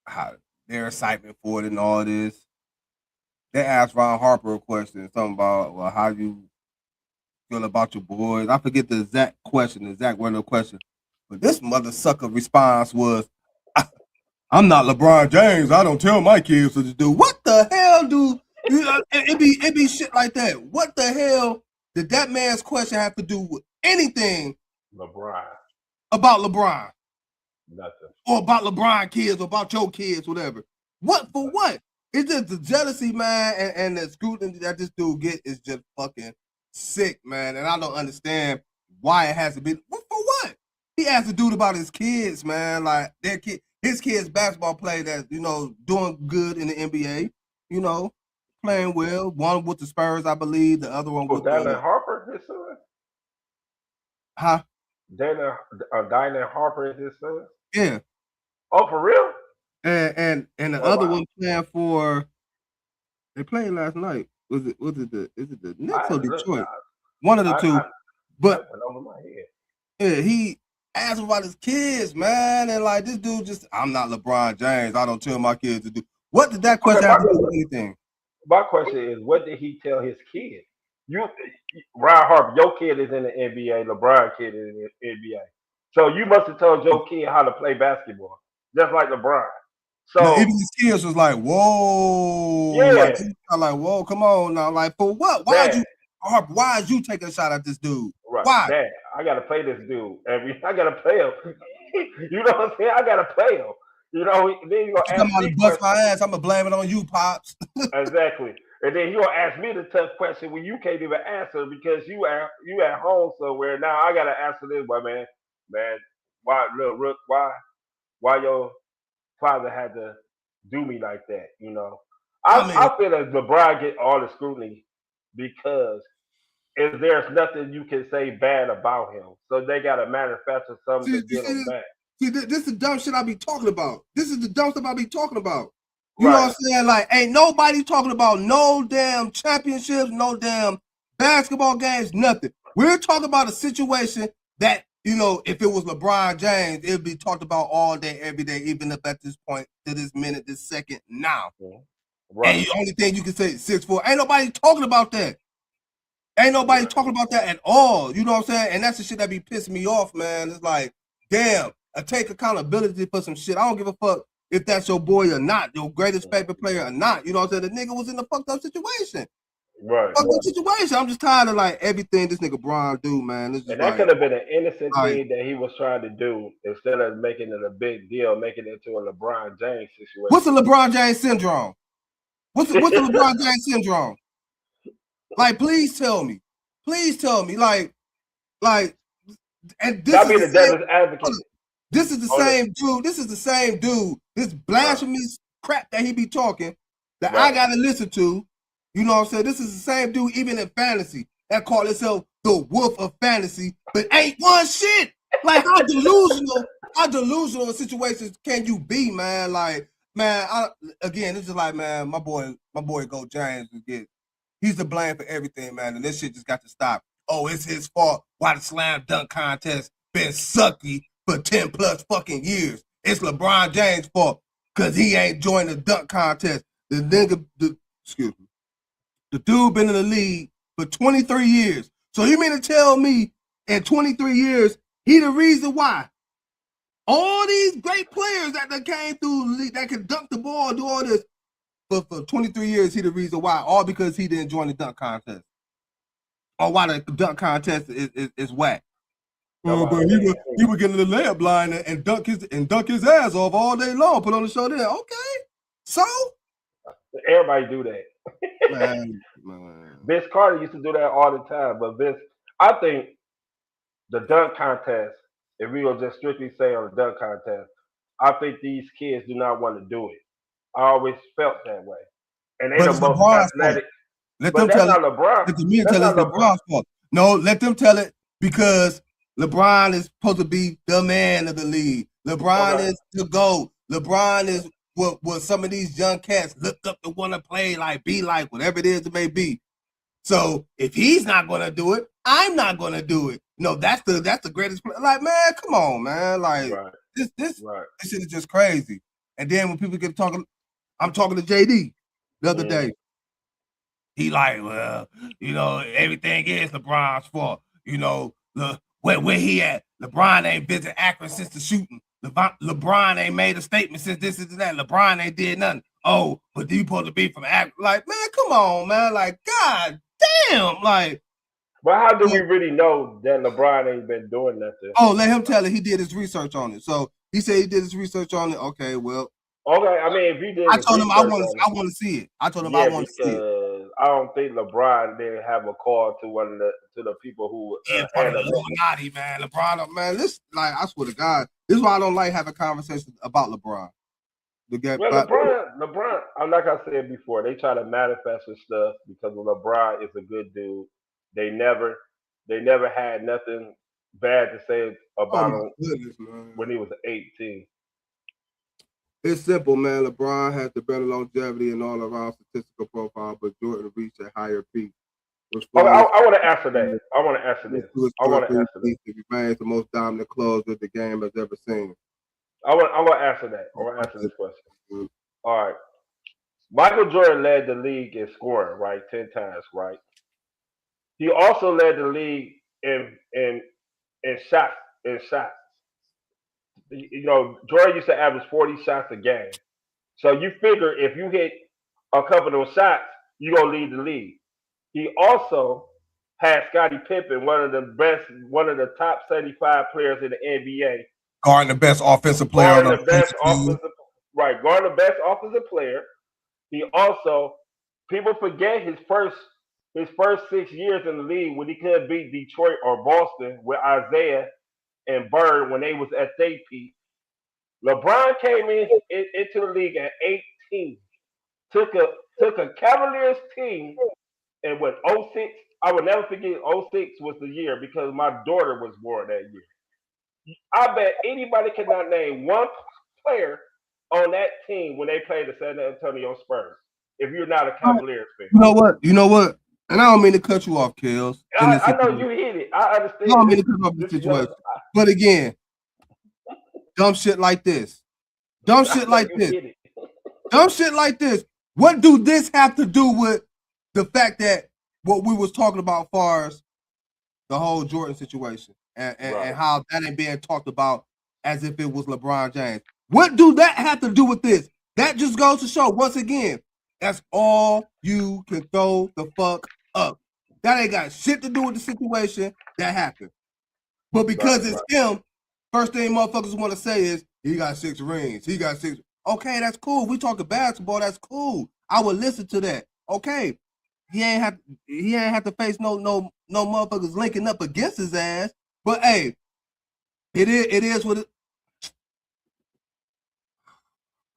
how their excitement for it and all this. They asked Ron Harper a question, something about, well, how you feel about your boys. I forget the exact question, the exact word of the question. But this mother sucker response was, I'm not LeBron James. I don't tell my kids to do. What the hell do it be shit like that? What the hell did that man's question have to do with anything LeBron. about LeBron? Nothing. Or about LeBron kids, or about your kids, whatever. What for what? It's just the jealousy, man, and the scrutiny that this dude get is just fucking sick, man. And I don't understand why it has to be. For what? He asked the dude about his kids, man. Like his kids basketball play that, doing good in the NBA, playing well. One with the Spurs, I believe. The other one with Dylan Harper, his son? Huh? Dylan Harper is his son? Yeah. Oh, for real? And the other one playing for, they played last night. Is it the Knicks or Detroit? One of the two. But went over my head. Yeah, he asked about his kids, man, and like this dude I'm not LeBron James. I don't tell my kids to do. What did that question have to do with anything? My question is, what did he tell his kid? Ron Harper, your kid is in the NBA. LeBron kid is in the NBA. So you must have told your kid how to play basketball, just like LeBron. So no, even his kids was like, "Whoa, yeah, like whoa, come on now, like for what? Why is you taking a shot at this dude? Right, why? Dad, I gotta play this dude. I gotta play him. You know what I'm saying? I gotta play him. Then you gonna ask me bust my ass. I'm gonna blame it on you, pops. Exactly. And then you gonna ask me the tough question when you can't even answer because you at home somewhere. Now I gotta answer this, but man, why, little Rook, why your father had to do me like that? I feel that LeBron get all the scrutiny because if there's nothing you can say bad about him, so they gotta manufacture something to get him back. See, this is the dumb shit I be talking about. This is the dumb stuff I be talking about. You right. know what I'm saying? Like, ain't nobody talking about no damn championships, no damn basketball games, nothing. We're talking about a situation that, if it was LeBron James, it'd be talked about all day, every day, even up at this point, to this minute, this second, now. Right. And the only thing you can say is 6'4". Ain't nobody talking about that. Ain't nobody talking about that at all. You know what I'm saying? And that's the shit that be pissing me off, man. It's like, damn, I take accountability for some shit. I don't give a fuck if that's your boy or not, your greatest favorite player or not. You know what I'm saying? The nigga was in a fucked up situation. Right. Fucked up situation. I'm just tired of like everything this nigga Bron do, man. It's just And that like, could have been an innocent like, thing that he was trying to do instead of making it a big deal, making it into a LeBron James situation. what's the LeBron James syndrome? What's the LeBron James syndrome? Like, please tell me. Please tell me. Like, and this Stop being is the the same, devil's advocate. this is the same dude. This is the same dude. This blasphemous crap that he be talking that I gotta listen to. You know what I'm saying? This is the same dude, even in fantasy, that call itself the wolf of fantasy, but ain't one shit. Like, how delusional situations can you be, man? Like, man, again, this is like, man, my boy Go James he's to blame for everything, man. And this shit just got to stop. Oh, it's his fault. Why the slam dunk contest been sucky for 10 plus fucking years? It's LeBron James' fault because he ain't joined the dunk contest. The nigga, excuse me. The dude been in the league for 23 years. So you mean to tell me in 23 years, he the reason why all these great players that came through the league that can dunk the ball, do all this, for 23 years, he the reason why, all because he didn't join the dunk contest. Or why the dunk contest is whack. But he would get in the layup line and dunk his ass off all day long, put on the show there. Okay. So Everybody do that. man. Vince Carter used to do that all the time. But I think the dunk contest, if we will just strictly say on the dunk contest, I think these kids do not want to do it. I always felt that way. And they the most athletic. Let them tell it. LeBron. Let me tell it's LeBron's fault. No, let them tell it because LeBron is supposed to be the man of the league. LeBron is the GOAT. LeBron is what some of these young cats look up to want to play like, be like, whatever it is it may be. So if he's not gonna do it, I'm not gonna do it. No, that's the greatest play. Like, man, come on, man. Like this shit is just crazy. And then when people get talking, I'm talking to JD the other day. He like, well, you know, everything is LeBron's fault. You know, where he at? LeBron ain't visit Akron since the shooting. LeBron ain't made a statement since this and that. LeBron ain't did nothing. Oh, but you supposed to be from Akron. Like, man, come on, man. Like, God damn. Like, but how do we really know that LeBron ain't been doing nothing? Oh, let him tell it. He did his research on it. So he said he did his research on it. Okay, well. Okay, I mean, if he did, I told him I want to see it. I told him I want to see it. I don't think LeBron didn't have a call to the people who part of the Illuminati, man. LeBron, man, this, like, I swear to God, this is why I don't like having conversations about LeBron. LeBron, like I said before, they try to manifest his stuff because LeBron is a good dude. They never had nothing bad to say about him when he was 18. It's simple, man. LeBron has the better longevity in all of our statistical profile, but Jordan reached a higher peak. I want to answer that. I want to answer this. He remains the most dominant closer the game has ever seen. I want to answer that. I want to answer this question. All right. Michael Jordan led the league in scoring, right? 10 times, right? He also led the league in shots. You know, Jordan used to average 40 shots a game. So you figure if you hit a couple of shots, you're going to lead the league. He also had Scottie Pippen, one of the top 75 players in the NBA. Guarding the best offensive player. Guarding the best offensive player. He also, people forget his first 6 years in the league when he could beat Detroit or Boston with Isaiah and Bird when they was at their peak. LeBron came into the league at 18. Took a Cavaliers team and went 06. I will never forget 06 was the year because my daughter was born that year. I bet anybody cannot name one player on that team when they played the San Antonio Spurs. If you're not a Cavaliers fan. You know what? And I don't mean to cut you off, Kills. I know you hit it. I understand. I don't mean to cut off the situation. But again, dumb shit like this. Dumb shit like this. What do this have to do with the fact that what we was talking about as far as the whole Jordan situation and how that ain't being talked about as if it was LeBron James. What do that have to do with this? That just goes to show, once again, that's all you can throw the fuck up. That ain't got shit to do with the situation that happened. But because it's him, first thing motherfuckers want to say is, he got 6 rings. He got 6. Okay, that's cool. We talking basketball, that's cool. I would listen to that. Okay. He ain't have to face no motherfuckers linking up against his ass. But hey, it is what it.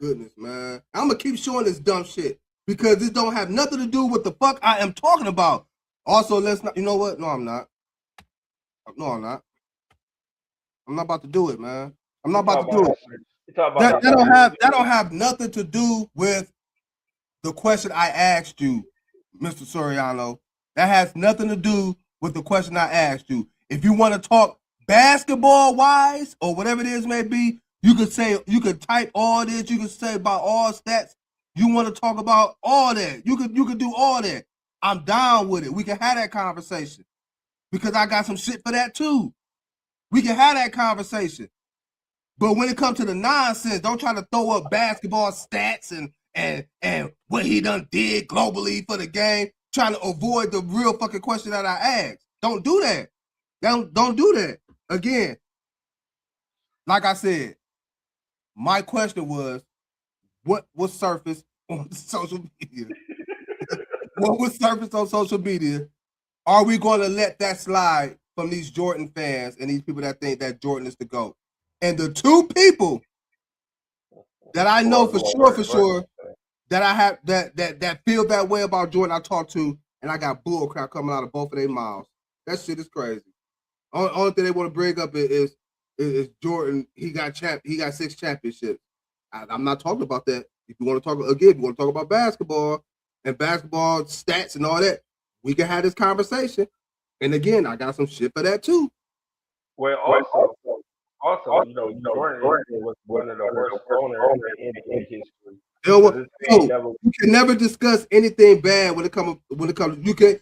Goodness, man. I'm gonna keep showing this dumb shit because this don't have nothing to do with the fuck I am talking about. Also, let's not. You know what? No, I'm not. No, I'm not. I'm not about to do it, man. I'm not about to do it. That don't have nothing to do with the question I asked you, Mr. Soriano. That has nothing to do with the question I asked you. If you want to talk basketball wise or whatever it is may be, you could type all this, you could say about all stats. You want to talk about all that. You could do all that. I'm down with it. We can have that conversation. Because I got some shit for that too. We can have that conversation. But when it comes to the nonsense, don't try to throw up basketball stats and what he done did globally for the game, trying to avoid the real fucking question that I asked. Don't do that. Don't do that. Again, like I said, my question was, what was surfaced on social media? What was surfaced on social media? Are we going to let that slide from these Jordan fans and these people that think that Jordan is the GOAT? And the two people that I know for sure that I have that feel that way about Jordan, I talked to, and I got bull crap coming out of both of their mouths. That shit is crazy. Only thing they want to bring up is Jordan. He got 6 championships. I'm not talking about that. If you want to talk about basketball and basketball stats and all that, we can have this conversation. And again, I got some shit for that too. Well, also, Jordan was one of the worst owners in NBA history. You can never discuss anything bad when it comes. You can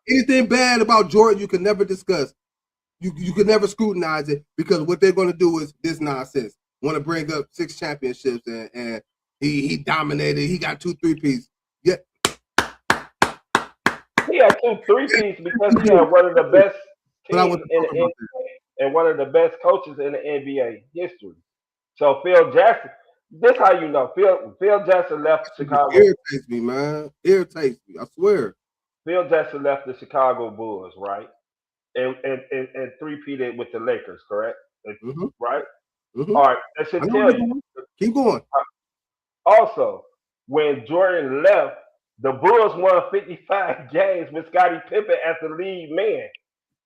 anything bad about Jordan. You can never discuss. You can never scrutinize it because what they're going to do is this nonsense. Want to bring up 6 championships and he dominated. He got 2 3-peats. Yeah, he had 2 3-peats because he had one of the best teams in the NBA and one of the best coaches in the NBA history. So Phil Jackson, this how you know Phil Jackson left Chicago. It irritates me, man. Irritates me. I swear. Phil Jackson left the Chicago Bulls, right? And 3-peated with the Lakers, correct? Mm-hmm. Right? Mm-hmm. All right. That should tell you. Keep going. Also, when Jordan left, the Bulls won 55 games with Scottie Pippen as the lead man.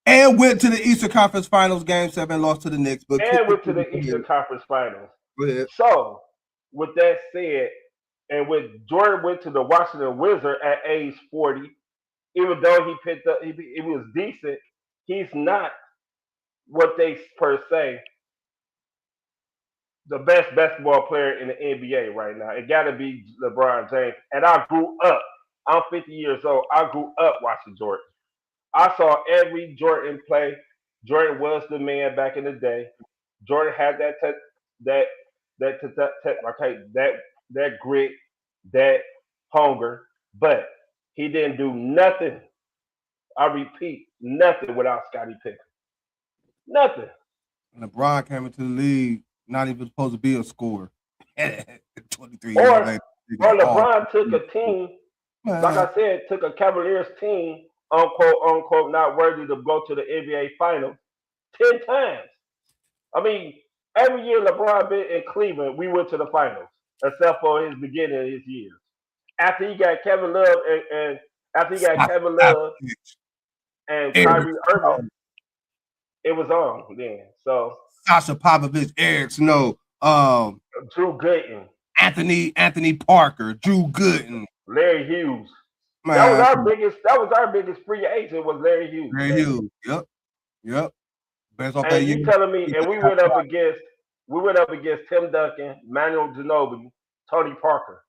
And went to the Eastern Conference Finals, Game 7, lost to the Knicks. And went to the Eastern Conference Finals. Go ahead. So, with that said, and when Jordan went to the Washington Wizards at age 40, even though he picked up, he was decent, he's not what they per se the best basketball player in the NBA right now. It got to be LeBron James. And I grew up. I'm 50 years old. I grew up watching Jordan. I saw every Jordan play. Jordan was the man back in the day. Jordan had that grit, that hunger, but he didn't do nothing. I repeat, nothing without Scottie Pippen. Nothing. LeBron came into the league not even supposed to be a scorer. 23 years later. Or LeBron took a team, like I said, took a Cavaliers team, unquote, not worthy to go to the NBA Finals 10 times. I mean, every year LeBron been in Cleveland, we went to the finals, except for his beginning of his years. After he got Kevin Love and Kyrie Irving, it was on then. So Sasha Popovich, Eric Snow, Drew Gooden, Anthony Parker, Drew Gooden, Larry Hughes. Man, that was our biggest free agent was Larry Hughes. Larry Hughes. Yep. Best off and you telling me, and we went up against Tim Duncan, Manuel Ginobili, Tony Parker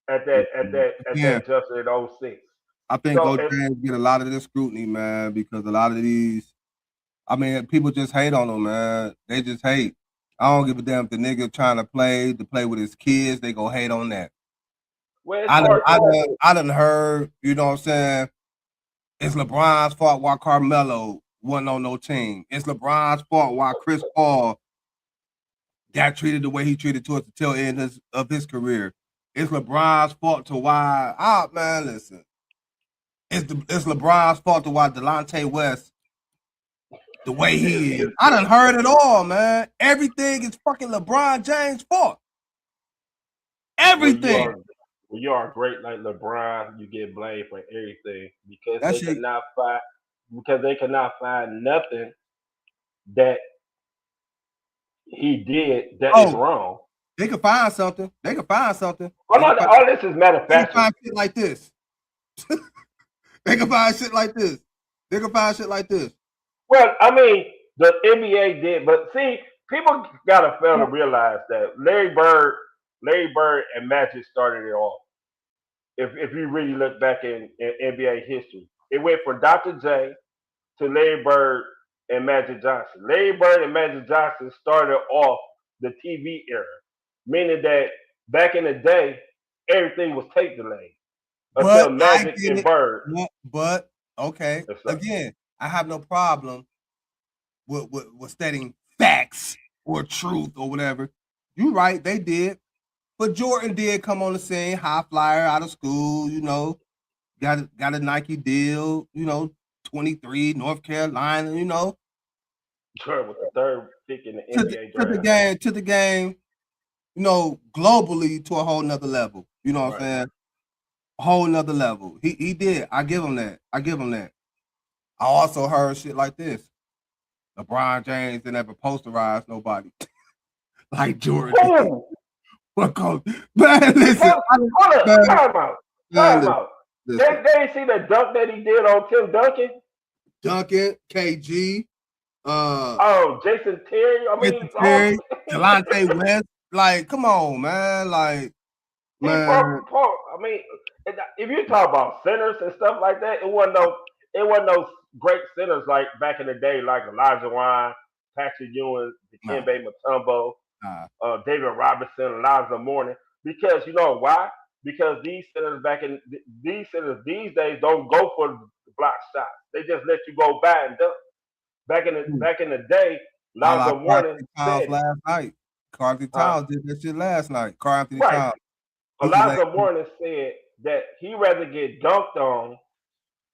at that just in 06. I think James get a lot of this scrutiny, man, because a lot of these, I mean, people just hate on him, man. They just hate. I don't give a damn if the nigga trying to play with his kids. They go hate on that. Well, I done heard, you know what I'm saying? It's LeBron's fault why Carmelo wasn't on no team. It's LeBron's fault why Chris Paul got treated the way he treated towards the tail end of his career. It's LeBron's fault to why, man, listen. It's LeBron's fault to why Delonte West the way he is. I done heard it all, man. Everything is fucking LeBron James' fault. Everything. When you are great like LeBron, you get blamed for everything because they cannot find nothing that he did that is wrong. They can find something. All this is manufactured. They can find shit like this. They can find shit like this. Well, I mean, the NBA did, but see, people gotta fail to realize that Larry Bird and Magic started it all. If you really look back in NBA history, it went from Dr. J to Larry Bird and Magic Johnson. Larry Bird and Magic Johnson started off the TV era, meaning that back in the day, everything was tape delayed until Magic and Bird. But okay, again, I have no problem with stating facts or truth or whatever. You're right, they did. But Jordan did come on the scene, high flyer out of school, you know, got a Nike deal, you know, 23, North Carolina, you know. Jordan was the third pick in the NBA draft. To the game, you know, globally to a whole nother level. You know what I'm saying? A whole nother level. He did. I give him that. I also heard shit like this. LeBron James didn't ever posterize nobody like Jordan did. Man, listen. Time out. They didn't see the dunk that he did on Tim Duncan? KG. Jason Terry. Terry, Delonte West. Like, come on, man. Like, man. I mean, if you talk about centers and stuff like that, it wasn't no great centers like back in the day, like Elijah Wan, Patrick Ewing, Dikembe Mutombo, David Robinson, Elijah Mourning. Because you know why? Because these centers these days don't go for the block shots. They just let you go by and dunk. Back in the day, Elijah Mourning said last night. Carl Towns did that shit last night. Carl Towns. Elijah Mourning said that he rather get dunked on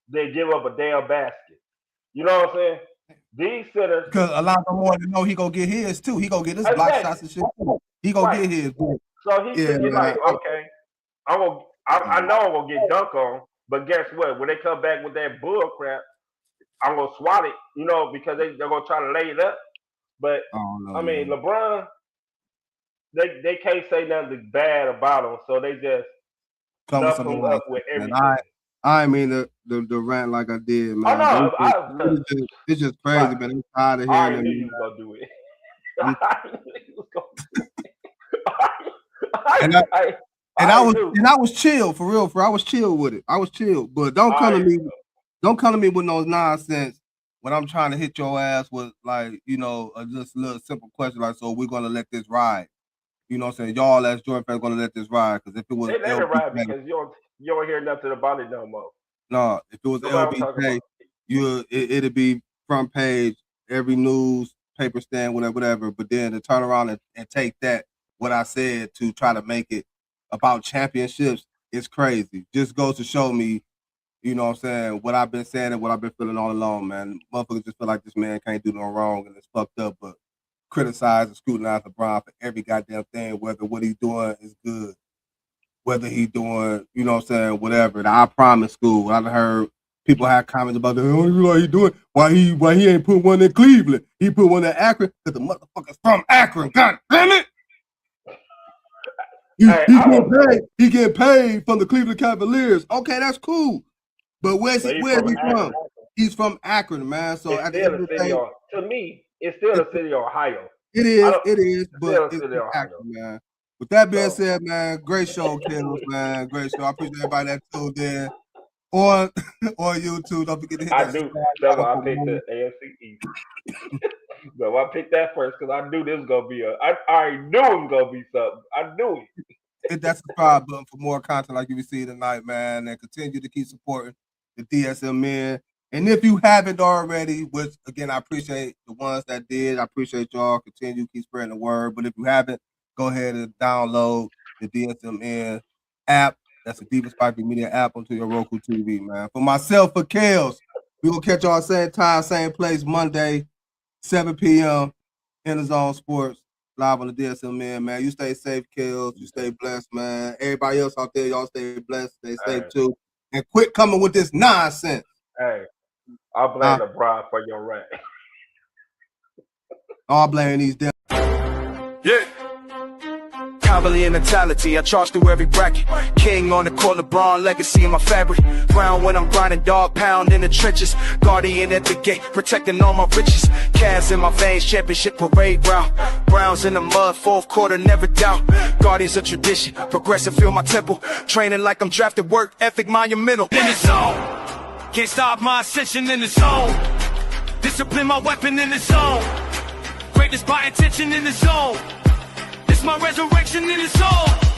than give up a damn basket. You know what I'm saying? These centers, because Elijah Mourning know he gonna get his too. He gonna get his block shots and shit too. He gonna get his. So he's thinking like, okay, I know I'm gonna get dunked on, but guess what? When they come back with that bull crap, I'm gonna swat it, you know, because they're gonna try to lay it up. But I mean, LeBron, they can't say nothing bad about him, so they just stuff him up with everything. I mean the rant like I did, man. It's just crazy, man. I'm tired of hearing I knew you was gonna do it. I knew you was gonna do it. I was chill for real. I was chill with it. I was chill, but don't come to me with no nonsense when I'm trying to hit your ass with, like, you know, just a little simple question like, so we're gonna let this ride. You know what I'm saying? Y'all as Jordan fans gonna let this ride, because if it was they let it ride because you don't hear nothing about it no more. No, if it was LBJ, it'd be front page, every news, paper stand, whatever. But then to turn around and take that, what I said, to try to make it about championships, is crazy. Just goes to show me, you know what I'm saying, what I've been saying and what I've been feeling all along, man. Motherfuckers just feel like this man can't do no wrong and it's fucked up, but criticize and scrutinize LeBron for every goddamn thing, whether what he's doing is good, whether he's doing, you know what I'm saying, whatever. The I Promise School, I've heard people have comments about that. Oh, you know what he doing? Why he ain't put one in Cleveland? He put one in Akron because the motherfucker's from Akron. God damn it! He getting paid from the Cleveland Cavaliers. Okay, that's cool. But where's he from? He's from Akron, man. So at the end of the day, to me, it's still the city of Ohio. It is, but it's Akron, man. With that being said, man, great show, Kennels, man. Great show. I appreciate everybody that tuned in. or YouTube. Don't forget to hit I that do. subscribe That's button why I for picked more. the AFC East. So I picked that first because I knew this was gonna be I already knew it was gonna be something. I knew it. Hit that subscribe button for more content like you see tonight, man, and continue to keep supporting the DSMN. And if you haven't already, which again I appreciate the ones that did, I appreciate y'all. Continue to keep spreading the word. But if you haven't, go ahead and download the DSMN app. That's the Diva Spiky Media app onto your Roku TV, man. For myself, for Kels, we will catch y'all same time, same place, Monday, 7 p.m. EnDaZone Sports, live on the DSMN, man. You stay safe, Kels. You stay blessed, man. Everybody else out there, y'all stay blessed, stay safe too. And quit coming with this nonsense. Hey, I blame LeBron for your rant. All blaming these damn. Yeah. Cavalier mentality, I charge through every bracket. King on the court, LeBron legacy in my fabric. Brown when I'm grinding, dog pound in the trenches. Guardian at the gate, protecting all my riches. Cavs in my veins, championship parade route. Browns in the mud, fourth quarter, never doubt. Guardians of tradition, progressive feel my temple. Training like I'm drafted, work ethic monumental. In the zone, can't stop my ascension in the zone. Discipline my weapon in the zone. Greatness by intention in the zone. This my resurrection in the zone.